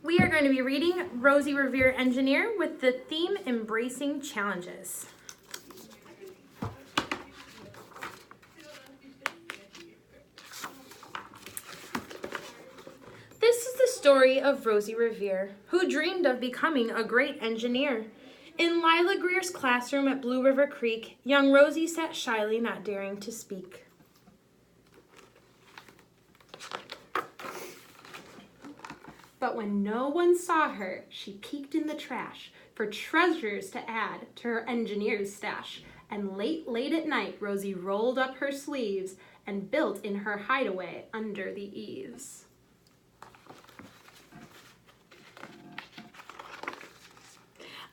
We are going to be reading Rosie Revere Engineer with the theme Embracing Challenges. This is the story of Rosie Revere, who dreamed of becoming a great engineer. In Lila Greer's classroom at Blue River Creek, young Rosie sat shyly, not daring to speak. But when no one saw her, she peeked in the trash for treasures to add to her engineer's stash. And late at night, Rosie rolled up her sleeves and built in her hideaway under the eaves.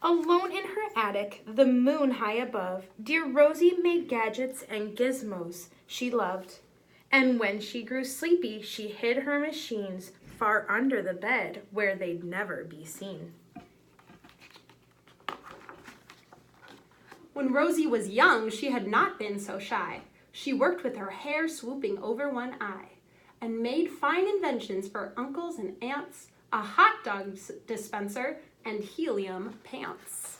Alone in her attic, the moon high above, dear Rosie made gadgets and gizmos she loved. And when she grew sleepy, she hid her machines far under the bed where they'd never be seen. When Rosie was young, she had not been so shy. She worked with her hair swooping over one eye and made fine inventions for uncles and aunts, a hot dog dispenser, and helium pants.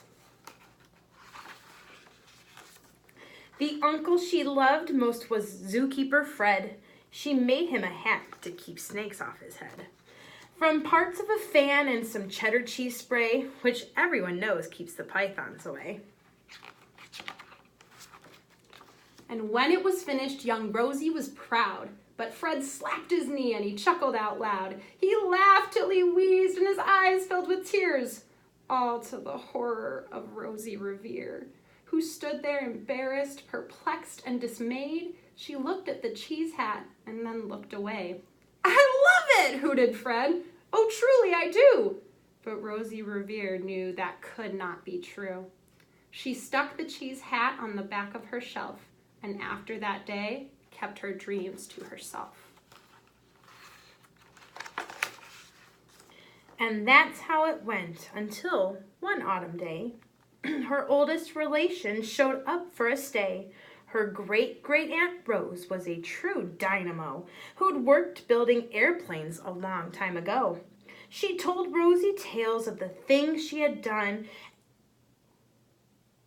The uncle she loved most was zookeeper Fred. She made him a hat to keep snakes off his head. From parts of a fan and some cheddar cheese spray, which everyone knows keeps the pythons away. And when it was finished, young Rosie was proud. But Fred slapped his knee and he chuckled out loud. He laughed till he wheezed and his eyes filled with tears. All to the horror of Rosie Revere, who stood there embarrassed, perplexed, and dismayed. She looked at the cheese hat and then looked away. "I love it," hooted Fred. "Oh, truly I do." But Rosie Revere knew that could not be true. She stuck the cheese hat on the back of her shelf, and after that day, kept her dreams to herself. And that's how it went until one autumn day, her oldest relation showed up for a stay. Her great-great-aunt Rose was a true dynamo who'd worked building airplanes a long time ago. She told Rosie tales of the things she had done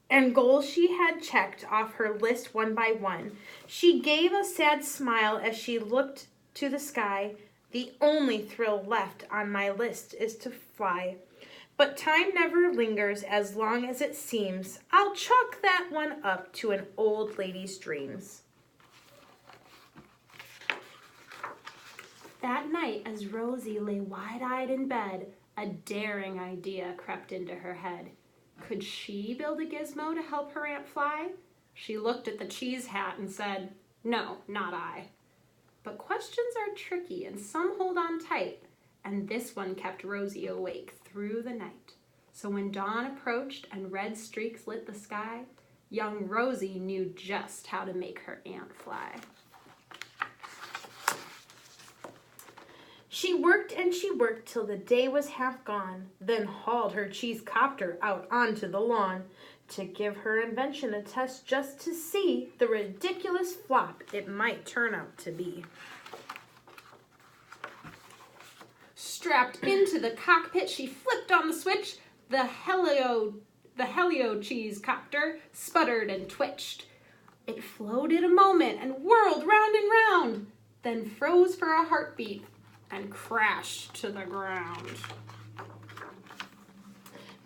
and goals she had checked off her list one by one. She gave a sad smile as she looked to the sky. "The only thrill left on my list is to fly. But time never lingers as long as it seems. I'll chalk that one up to an old lady's dreams." That night, as Rosie lay wide-eyed in bed, a daring idea crept into her head. Could she build a gizmo to help her aunt fly? She looked at the cheese hat and said, "No, not I." But questions are tricky and some hold on tight, and this one kept Rosie awake through the night. So when dawn approached and red streaks lit the sky, young Rosie knew just how to make her aunt fly. She worked and she worked till the day was half gone, then hauled her cheese copter out onto the lawn to give her invention a test just to see the ridiculous flop it might turn out to be. Strapped into the cockpit, she flipped on the switch. The helio cheese copter sputtered and twitched. It floated a moment and whirled round and round, then froze for a heartbeat and crashed to the ground.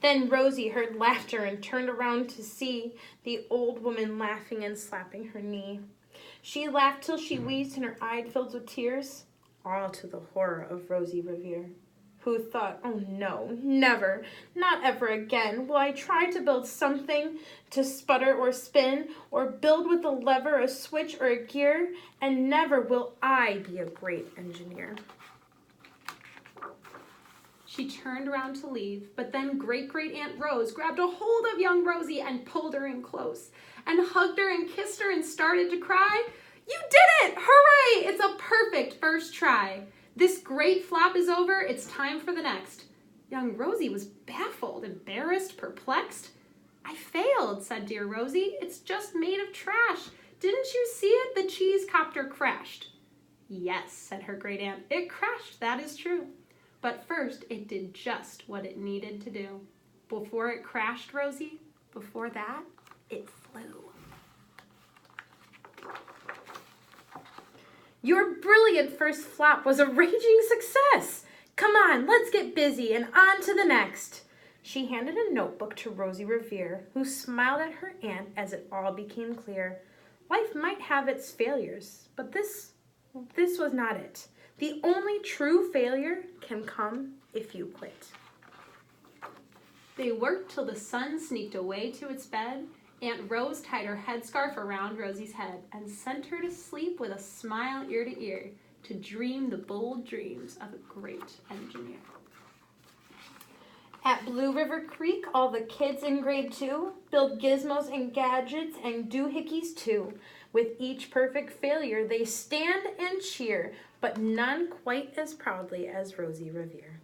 Then Rosie heard laughter and turned around to see the old woman laughing and slapping her knee. She laughed till she wheezed and her eye filled with tears, all to the horror of Rosie Revere, who thought, "Oh no, never, not ever again will I try to build something to sputter or spin, or build with a lever, a switch, or a gear, and never will I be a great engineer." She turned around to leave, but then Great-Great-Aunt Rose grabbed a hold of young Rosie and pulled her in close, and hugged her and kissed her and started to cry. "You did it! Hooray! It's a perfect first try. This great flop is over. It's time for the next." Young Rosie was baffled, embarrassed, perplexed. "I failed," said dear Rosie. "It's just made of trash. Didn't you see it? The cheese copter crashed." "Yes," said her great aunt. "It crashed, that is true. But first, it did just what it needed to do. Before it crashed, Rosie, before that, it flew. Your brilliant first flop was a raging success. Come on, let's get busy and on to the next. She handed a notebook to Rosie Revere, who smiled at her aunt as it all became clear. Life might have its failures, but this was not it. The only true failure can come if you quit. They worked till the sun sneaked away to its bed. Aunt Rose tied her headscarf around Rosie's head and sent her to sleep with a smile ear to ear to dream the bold dreams of a great engineer. At Blue River Creek, all the kids in grade 2 build gizmos and gadgets and doohickeys too. With each perfect failure, they stand and cheer, but none quite as proudly as Rosie Revere.